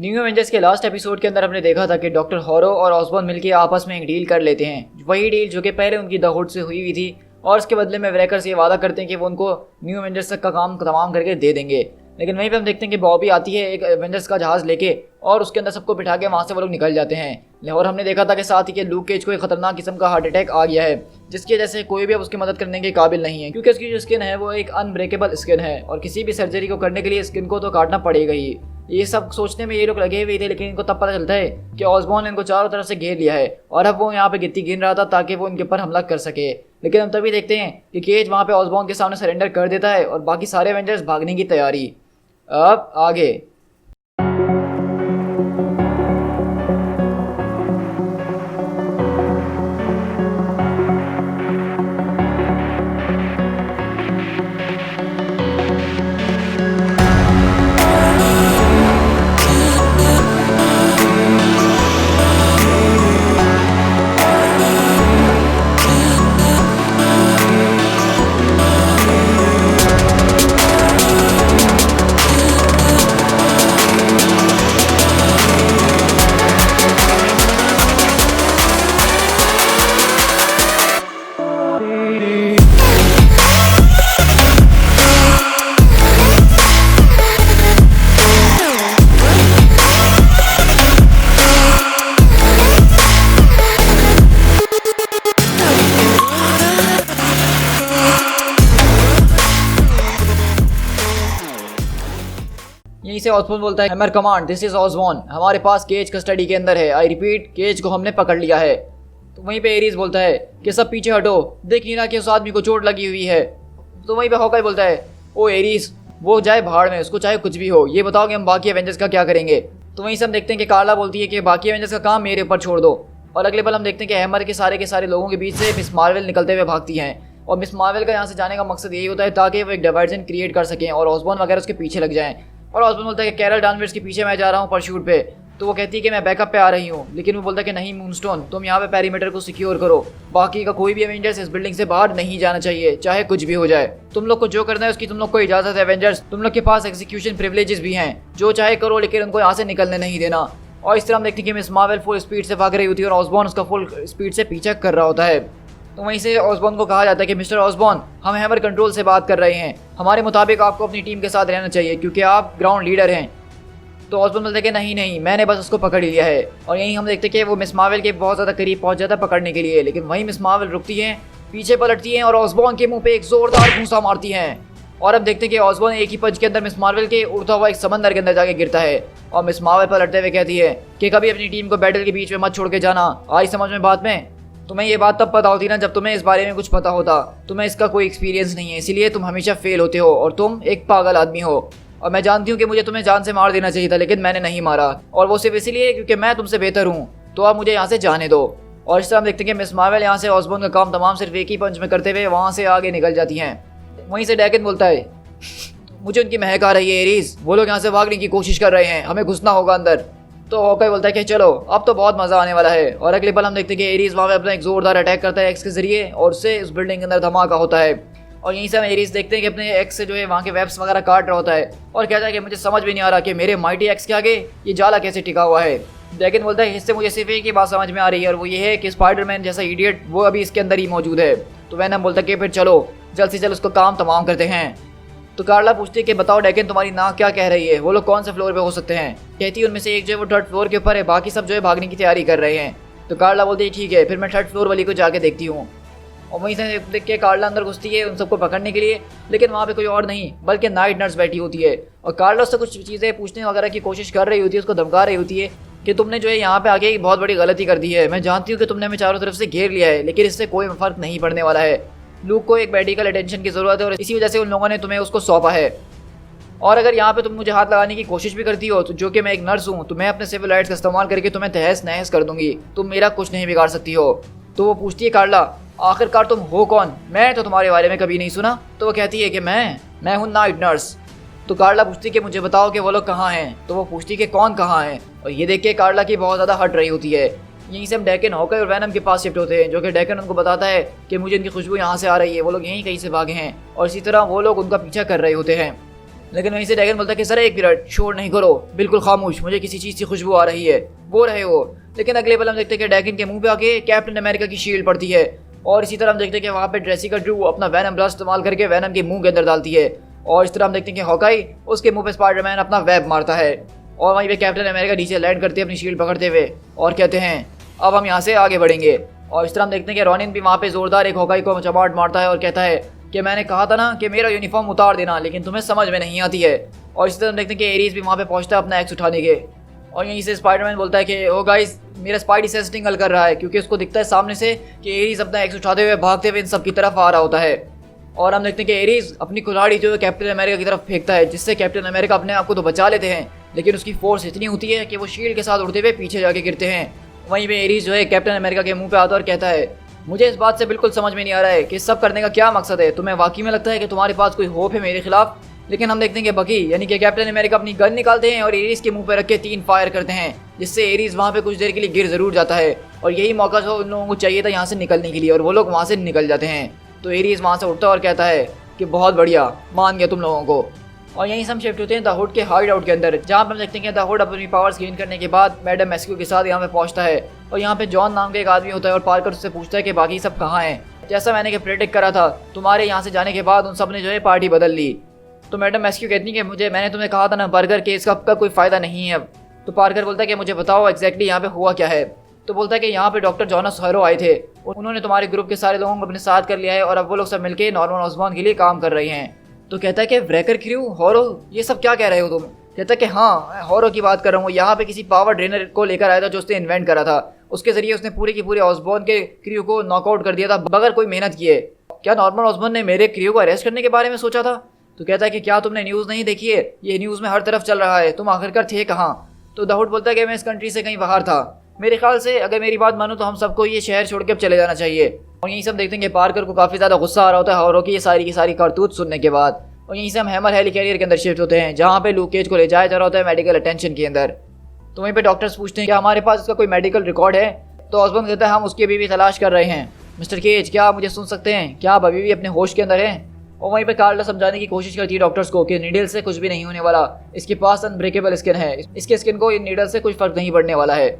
New Avengers के last episode के अंदर हमने देखा था कि डॉक्टर हॉरो और ऑसबॉर्न मिलकर आपस में एक डील कर लेते हैं। वही डील जो कि पहले उनकी द हुड से हुई थी और उसके बदले में व्रेकर से ये वादा करते हैं कि वो उनको न्यू एवेंजर्स तक का काम तमाम करके दे देंगे। लेकिन वहीं पे हम देखते हैं कि बॉबी आती है एक एवेंजर्स का जहाज़ लेके और उसके अंदर सबको बिठा के वहाँ से वो लोग निकल जाते हैं। और हमने देखा था कि साथ ही कि लूक केज को एक खतरनाक किस्म का हार्ट अटैक आ गया है, जिसकी वजह से कोई भी अब उसकी मदद करने के काबिल नहीं है, क्योंकि उसकी जो स्किन है वो एक अनब्रेकेबल स्किन है और किसी भी सर्जरी को करने के लिए स्किन को तो काटना पड़ेगा ही। ये सब सोचने में ये लोग लगे हुए थे, लेकिन इनको तब पता चलता है कि ऑसबॉर्न ने इनको चारों तरफ से घेर लिया है और अब वो यहाँ पे गिट्टी गिन रहा था ताकि वो इनके ऊपर हमला कर सके। लेकिन हम तभी देखते हैं कि केज वहाँ पे ऑसबॉर्न के सामने सरेंडर कर देता है और बाकी सारे एवेंजर्स भागने की तैयारी। अब आगे यहीं से ऑसबॉर्न बोलता है, hammer command, this is Osborn, हमारे पास केज कस्टडी के अंदर है। आई रिपीट, केज को हमने पकड़ लिया है। तो वहीं पे एरीज बोलता है कि सब पीछे हटो, देख नहीं रहा कि उस आदमी को चोट लगी हुई है। तो वहीं पे हॉकाई बोलता है, ओ एरीज, वो जाए भाड़ में, उसको चाहे कुछ भी हो, ये बताओ कि हम बाकी एवेंजर्स का क्या करेंगे। तो वहीं से हम देखते हैं कि कार्ला बोलती है कि बाकी एवेंजर्स का काम मेरे ऊपर छोड़ दो। और अगले पल हम देखते हैं कि हैमर के सारे लोगों के बीच से मिस मार्वल निकलते हुए भागती हैं और मिस मार्वल का यहाँ से जाने का मकसद यही होता है ताकि वो एक डाइवर्जन क्रिएट कर सकें और ऑसबॉर्न वगैरह उसके पीछे लग जाएं। और ऑसबॉर्न बोलता है कि कैरल डानवर्स के पीछे मैं जा रहा हूँ परशूट पे। तो वो कहती है कि मैं बैकअप पे आ रही हूँ, लेकिन वो बोलता है कि नहीं मूनस्टोन, तुम यहाँ पे पेरीमीटर को सिक्योर करो, बाकी का कोई भी एवेंजर्स इस बिल्डिंग से बाहर नहीं जाना चाहिए, चाहे कुछ भी हो जाए। तुम लोग को जो करना है उसकी तुम लोग को इजाजत है एवेंजर्स, तुम लोग के पास एग्जीक्यूशन प्रिविलेजेस भी हैं, जो चाहे करो, लेकिन उनको यहाँ से निकलने नहीं देना। और इस तरह हम देखते हैं कि मिस मार्वल फुल स्पीड से भाग रही होती है और ऑसबॉर्न उसका फुल स्पीड से पीछा कर रहा होता है। तो वहीं से ऑसबॉर्न को कहा जाता है कि मिस्टर ऑसबॉर्न, हम हैमर कंट्रोल से बात कर रहे हैं, हमारे मुताबिक आपको अपनी टीम के साथ रहना चाहिए क्योंकि आप ग्राउंड लीडर हैं। तो ऑसबॉर्न बोलते हैं कि नहीं, मैंने बस उसको पकड़ लिया है। और यहीं हम देखते हैं कि वो मिस मार्वल के बहुत ज़्यादा करीब पहुंच जाता है पकड़ने के लिए, लेकिन वहीं मिस मार्वल रुकती हैं, पीछे पलटती हैं और ऑसबॉर्न के मुंह पे एक जोरदार घूंसा मारती हैं। और अब देखते हैं कि ऑसबॉर्न एक ही पंच के अंदर मिस मार्वल के उड़ता हुआ एक समंदर के अंदर जाके गिरता है और मिस मार्वल पलटते हुए कहती है कि कभी अपनी टीम को बैटल के बीच में मत छोड़ के जाना। आई समझ में बात में? तुम्हें ये बात तब पता होती ना जब तुम्हें इस बारे में कुछ पता होता, तुम्हें इसका कोई एक्सपीरियंस नहीं है, इसीलिए तुम हमेशा फेल होते हो और तुम एक पागल आदमी हो। और मैं जानती हूँ कि मुझे तुम्हें जान से मार देना चाहिए था, लेकिन मैंने नहीं मारा, और वो सिर्फ इसीलिए क्योंकि मैं तुमसे बेहतर हूँ। तो आप मुझे यहाँ से जाने दो। और इस तरह हम देखते हैं कि मिस मार्वल यहाँ से ऑसबॉर्न का काम तमाम सिर्फ एक ही पंच में करते हुए वहाँ से आगे निकल जाती हैं। वहीं से डैकन बोलता है, मुझे उनकी महक आ रही है एरीज, वो लोग यहाँ से भागने की कोशिश कर रहे हैं, हमें घुसना होगा अंदर। तो हॉकाई बोलता है कि चलो अब तो बहुत मजा आने वाला है। और अगले पल हम देखते हैं कि एरीज वहाँ पे अपना एक जोरदार अटैक करता है एक्स के जरिए और उससे उस बिल्डिंग के अंदर धमाका होता है। और यहीं से हम एरीज देखते हैं कि अपने एक्स से जो है वहाँ के वेब्स वगैरह काट रहा होता है और कहता है कि मुझे समझ भी नहीं आ रहा कि मेरे माइटी एक्स के आगे ये जाला कैसे टिका हुआ है। डैकन बोलता है, इससे मुझे सिर्फ एक ही बात समझ में आ रही है और वो ये है कि स्पाइडरमैन जैसा इडियट वो अभी इसके अंदर ही मौजूद है। तो वैनम बोलता है कि फिर चलो जल्द से जल्द उसको काम तमाम करते हैं। तो कार्ला पूछती है कि बताओ डैकन, तुम्हारी नाक क्या कह रही है, वो लोग कौन से फ्लोर पे हो सकते हैं? कहती है उनमें से एक जो है वो 3rd फ्लोर के ऊपर है, बाकी सब जो है भागने की तैयारी कर रहे हैं। तो कार्ला बोलती है ठीक है, फिर मैं 3rd फ्लोर वाली को जाके देखती हूँ। और वहीं से देख के कार्ला अंदर घुसती है उन सबको पकड़ने के लिए, लेकिन वहाँ पे कोई और नहीं बल्कि नाइट नर्स बैठी होती है। और कार्ला उससे कुछ चीज़ें पूछने वगैरह की कोशिश कर रही होती है, उसको धमका रही होती है कि तुमने जो है यहाँ पे आके बहुत बड़ी गलती कर दी है, मैं जानती हूँ कि तुमने हमें चारों तरफ से घेर लिया है, लेकिन इससे कोई फर्क नहीं पड़ने वाला है। लूक को एक मेडिकल अटेंशन की ज़रूरत है और इसी वजह से उन लोगों ने तुम्हें उसको सौंपा है। और अगर यहाँ पे तुम मुझे हाथ लगाने की कोशिश भी करती हो तो जो कि मैं एक नर्स हूँ, तो मैं अपने सिविल राइट्स का इस्तेमाल करके तुम्हें तहस नहस कर दूंगी, तुम मेरा कुछ नहीं बिगाड़ सकती हो। तो वो पूछती है कार्ला, आखिरकार तुम हो कौन, मैं तो तुम्हारे बारे में कभी नहीं सुना। तो वो कहती है कि मैं हूँ नाइट नर्स। तो कार्ला पूछती है कि मुझे बताओ कि वो लोग कहाँ हैं। तो वो पूछती है कि कौन कहाँ है। और ये देख के कार्ला की बहुत ज़्यादा हट रही होती है। यहीं से हम डैकन, हॉकाई और वैनम के पास शिफ्ट होते हैं, जो कि डैकन उनको बताता है कि मुझे इनकी खुशबू यहाँ से आ रही है, वो लोग यहीं कहीं से भागे हैं और इसी तरह वो लोग उनका पीछा कर रहे होते हैं। लेकिन वहीं से ड्रैगन बोलता है कि सर एक मिनट, शोर नहीं करो, बिल्कुल खामोश, मुझे किसी चीज़ की खुशबू आ रही है, वो रहे वो। लेकिन अगले पल हम देखते हैं कि ड्रैगन के मुंह पे आके कैप्टन अमेरिका की शील्ड पड़ती है और इसी तरह हम देखते हैं कि वहाँ पे जेसिका ड्रू अपना वैनम ब्लास्ट इस्तेमाल करके वैनम के मुंह के अंदर डालती है और इस तरह हम देखते हैं कि हॉकाई उसके मुंह पे स्पाइडरमैन अपना वेब मारता है और वहीं पे कैप्टन अमेरिका नीचे लैंड करते हैं अपनी शील्ड पकड़ते हुए और कहते हैं अब हम यहाँ से आगे बढ़ेंगे। और इस तरह हम देखते हैं कि रॉनिन भी वहाँ पे जोरदार एक हॉकाई को चपाट मारता है और कहता है कि मैंने कहा था ना कि मेरा यूनिफॉर्म उतार देना, लेकिन तुम्हें समझ में नहीं आती है। और इसी तरह हम देखते हैं कि एरीज भी वहाँ पे पहुँचता है अपना एक्स उठाने के और यहीं से स्पाइडरमैन बोलता है कि ओ गाइस, मेरा स्पाइडी सेंस टिंगल कर रहा है क्योंकि उसको दिखता है सामने से कि एरीज अपना एक्स उठाते हुए भागते हुए इन सब की तरफ आ रहा होता है। और हम देखते हैं कि एरीज अपनी कुल्हाड़ी जो है कैप्टन अमेरिका की तरफ फेंकता है, जिससे कैप्टन अमेरिका अपने आप को तो बचा लेते हैं, लेकिन उसकी फोर्स इतनी होती है कि वो शील्ड के साथ उड़ते हुए पीछे जाके गिरते हैं। वहीं पे एरीज जो है कैप्टन अमेरिका के मुंह पे आता है और कहता है मुझे इस बात से बिल्कुल समझ में नहीं आ रहा है कि सब करने का क्या मकसद है, तुम्हें वाकई में लगता है कि तुम्हारे पास कोई होप है मेरे खिलाफ। लेकिन हम देखते हैं कि बकी यानी कि कैप्टन अमेरिका अपनी गन निकालते हैं और एरीज के मुंह पे रख के 3 फायर करते हैं, जिससे एरीज वहाँ पे कुछ देर के लिए गिर जरूर जाता है और यही मौका जो उन लोगों को चाहिए था यहाँ से निकलने के लिए, और वो लोग वहाँ से निकल जाते हैं। तो एरीज वहाँ से उठता है और कहता है कि बहुत बढ़िया, मान गया तुम लोगों को। और यहीं से हम शिफ्ट होते हैं द हुड के हाइड आउट के अंदर, जहाँ पर हम देखते हैं कि द हुड अपनी पावर्स गेन करने के बाद मैडम मैस्क्यू के साथ यहाँ पे पहुँचता है और यहाँ पे जॉन नाम का एक आदमी होता है और पार्कर उससे पूछता है कि बाकी सब कहाँ हैं। जैसा मैंने प्रेडिक्ट करा था, तुम्हारे यहाँ से जाने के बाद उन सब ने जो है पार्टी बदल ली। तो मैडम मैस्क्यू कहती है कि मैंने तुम्हें कहा था ना बर्गर के इसका अब कोई फ़ायदा नहीं है अब। तो पार्कर बोलता है कि मुझे बताओ एग्जैक्टली यहाँ पे हुआ क्या है। तो बोलता है कि यहाँ पे डॉक्टर जोनास हैरो आए थे, उन्होंने तुम्हारे ग्रुप के सारे लोगों को अपने साथ कर लिया है और अब वो लोग सब मिलकर नॉर्मन ऑसबॉर्न के लिए काम कर रहे हैं। तो कहता है कि ब्रेकर क्रू, हॉरो, ये सब क्या कह रहे हो तुम? कहता है कि हाँ, हॉरो की बात कर रहा हूँ, यहाँ पे किसी पावर ड्रेनर को लेकर आया था जो उसने इन्वेंट करा था, उसके जरिए उसने पूरे की पूरे ऑसबॉर्न के क्रू को नॉकआउट कर दिया था बगैर कोई मेहनत किए। क्या नॉर्मन ऑसबॉर्न ने मेरे क्रू को अरेस्ट करने के बारे में सोचा था? तो कहता है कि क्या तुमने न्यूज़ नहीं देखी है, ये न्यूज़ में हर तरफ चल रहा है, तुम आखिरकार थे कहाँ? तो द हुड बोलता है कि मैं इस कंट्री से कहीं बाहर था, मेरे ख्याल से अगर मेरी बात मानो तो हम सबको ये शहर छोड़ के अब चले जाना चाहिए। और यहीं सब देखते हैं कि पार्कर को काफ़ी ज़्यादा गुस्सा आ रहा होता है हॉरो की ये सारी करतूत सुनने के बाद। और यहीं से हम हैमर हेलिकैरियर के अंदर शिफ्ट होते हैं, जहाँ पे लूक केज को ले जाया जा रहा होता है मेडिकल अटेंशन के अंदर। तो वहीं पे डॉक्टर्स पूछते हैं कि हमारे पास इसका कोई मेडिकल रिकॉर्ड है? तो ऑसबॉर्न कहता है हम उसकी अभी भी तलाश कर रहे हैं। मिस्टर केज, क्या आप मुझे सुन सकते हैं? क्या आप अभी भी अपने होश के अंदर हैं? और वहीं पे कार्ला समझाने की कोशिश करती है डॉक्टर्स को कि नीडल से कुछ भी नहीं होने वाला, इसके पास अनब्रेकेबल स्किन है, इसके स्किन को इन नीडल से कुछ फर्क नहीं पड़ने वाला है।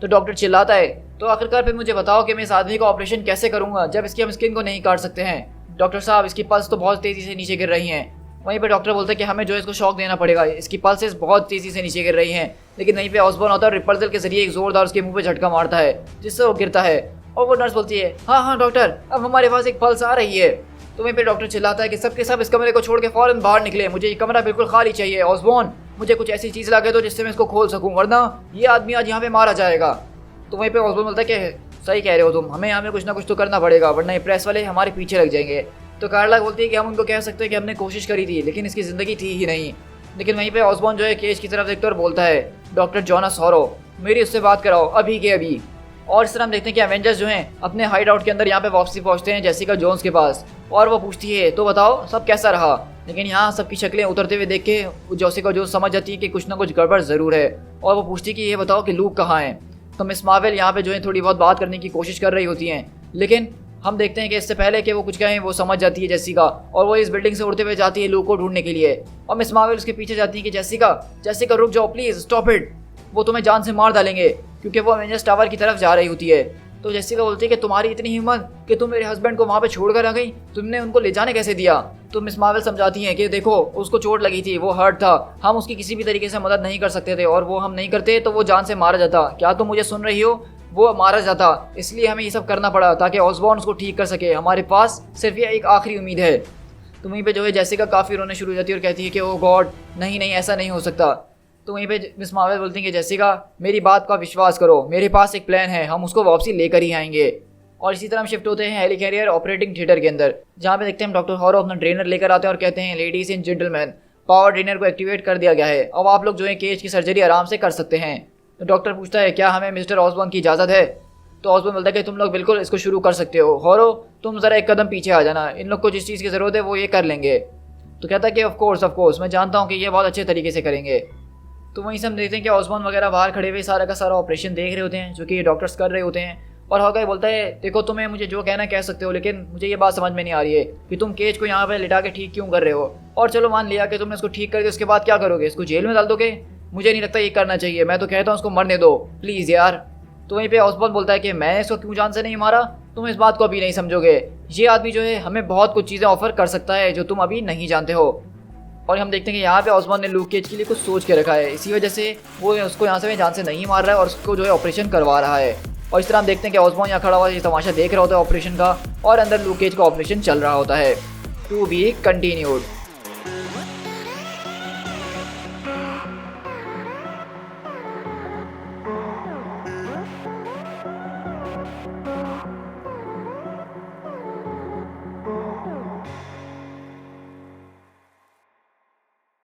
तो डॉक्टर चिल्लाता है तो आखिरकार फिर मुझे बताओ कि मैं इस आदमी का ऑपरेशन कैसे करूंगा जब इसकी हम स्किन को नहीं काट सकते हैं? डॉक्टर साहब, इसकी पल्स तो बहुत तेज़ी से नीचे गिर रही हैं। वहीं पे डॉक्टर बोलता है कि हमें जो है इसको शॉक देना पड़ेगा, इसकी पल्सेस बहुत तेज़ी से नीचे गिर रही हैं। लेकिन वहीं पे ऑसबॉर्न होता है और रिपल्सल के जरिए एक जोरदार उसके मुंह पे झटका मारता है, जिससे वो गिरता है। और वो नर्स बोलती है हाँ हाँ डॉक्टर, अब हमारे पास एक पल्स आ रही है। तो वहीं पे डॉक्टर चिल्लाता है कि सब के सब इस कमरे को छोड़ के फौरन बाहर निकले, मुझे ये कमरा बिल्कुल खाली चाहिए। ऑसबॉर्न, मुझे कुछ ऐसी चीज़ ला के दो जिससे मैं इसको खोल सकूँ, वरना ये आदमी आज यहाँ पे मारा जाएगा। तो वहीं पे ऑसबॉर्न बोलता है कि सही कह रहे हो तुम, हमें यहाँ पे कुछ ना कुछ तो करना पड़ेगा, वरना ये प्रेस वाले हमारे पीछे लग जाएंगे। तो कार्ला बोलती है कि हम उनको कह सकते हैं कि हमने कोशिश करी थी लेकिन इसकी ज़िंदगी थी ही नहीं। लेकिन वहीं पे ऑसबॉर्न जो है केज की तरफ देखते और बोलता है डॉक्टर जोनास हैरो, मेरी उससे बात कराओ अभी के अभी। और इस तरह हम देखते हैं कि एवेंजर्स जो हैं अपने हाइड आउट के अंदर यहाँ पे वापसी पहुँचते हैं जेसिका जोन्स के पास, और वो पूछती है तो बताओ सब कैसा रहा। लेकिन यहाँ सबकी शक्लें उतरते हुए देख के जेसिका जोन्स समझ जाती है कि कुछ ना कुछ गड़बड़ ज़रूर है, और वो पूछती है कि ये बताओ कि लूक कहाँ है। तो मिस मार्वल यहाँ पे जो है थोड़ी बहुत बात करने की कोशिश कर रही होती हैं, लेकिन हम देखते हैं कि इससे पहले कि वो कुछ कहें वो समझ जाती है जेसिका, और वो इस बिल्डिंग से उड़ते हुए जाती है लूक को ढूंढने के लिए। और मिस मार्वल उसके पीछे जाती है कि जेसिका रुक जाओ प्लीज़, स्टॉप इट, वो तुम्हें जान से मार डालेंगे, क्योंकि वो एवेंजर्स टावर की तरफ जा रही होती है। तो जेसिका बोलती है कि तुम्हारी इतनी हिम्मत कि तुम मेरे हस्बैंड को वहाँ पे छोड़कर आ गई, तुमने उनको ले जाने कैसे दिया? तो मिस मार्वल समझाती हैं कि देखो उसको चोट लगी थी, वो हर्ट था, हम उसकी किसी भी तरीके से मदद नहीं कर सकते थे, और वो हम नहीं करते तो वो जान से मारा जाता। क्या तुम मुझे सुन रही हो? वो मारा जाता, इसलिए हमें ये सब करना पड़ा ताकि ऑसबॉर्न उसको ठीक कर सके। हमारे पास सिर्फ ये एक आखिरी उम्मीद है। तो वहीं पे जो है जेसिका काफ़ी रोने शुरू हो जाती है और कहती है कि ओ गॉड, नहीं नहीं ऐसा नहीं हो सकता। तो वहीं पे मिस मार्वल बोलती हैं कि जेसिका मेरी बात का विश्वास करो, मेरे पास एक प्लान है, हम उसको वापसी लेकर ही आएंगे। और इसी तरह हम शिफ्ट होते हैं हेलिकैरियर ऑपरेटिंग थिएटर के अंदर, जहाँ पे देखते हैं डॉक्टर हैरो अपना ट्रेनर लेकर आते हैं और कहते हैं ladies and gentleman, power trainer को एक्टिवेट कर दिया गया है, अब आप लोग जो है केज की सर्जरी आराम से कर सकते हैं। तो डॉक्टर पूछता है क्या हमें मिस्टर ऑसबॉर्न की इजाज़त है? तो ऑसबॉर्न बोलता है कि तुम लोग बिल्कुल इसको शुरू कर सकते हो, हैरो तुम ज़रा एक कदम पीछे आ जाना, इन लोग को जिस चीज़ की ज़रूरत है वो ये कर लेंगे। तो कहता है कि ऑफ कोर्स मैं जानता हूँ कि ये बहुत अच्छे तरीके से करेंगे। तो वहीं से हम देखते हैं कि ऑसबॉर्न वगैरह बाहर खड़े हुए सारा का सारा ऑपरेशन देख रहे होते हैं जो कि ये डॉक्टर्स कर रहे होते हैं। और हॉकाई बोलता है देखो तुम्हें मुझे जो कहना कह सकते हो, लेकिन मुझे ये बात समझ में नहीं आ रही है कि तुम केज को यहाँ पे लिटा के ठीक क्यों कर रहे हो। और चलो मान लिया कि तुमने इसको ठीक कर दिया, उसके बाद क्या करोगे, इसको जेल में डाल दोगे। मुझे नहीं लगता ये करना चाहिए, मैं तो कहता हूँ उसको मरने दो प्लीज़ यार। तो वहीं पे ऑसबॉर्न बोलता है कि मैंने इसको क्यों जान से नहीं मारा, तुम इस बात को अभी नहीं समझोगे। ये आदमी जो है हमें बहुत कुछ चीज़ें ऑफर कर सकता है जो तुम अभी नहीं जानते हो। और हम देखते हैं कि यहाँ पे ऑसबॉर्न ने लूक केज के लिए कुछ सोच के रखा है, इसी वजह से वो उसको यहाँ से जान से नहीं मार रहा है और उसको जो है ऑपरेशन करवा रहा है। और इस तरह हम देखते हैं कि ऑसबॉर्न यहाँ खड़ा हुआ ये तमाशा देख रहा होता है ऑपरेशन का, और अंदर लूक केज का ऑपरेशन चल रहा होता है। To be continued.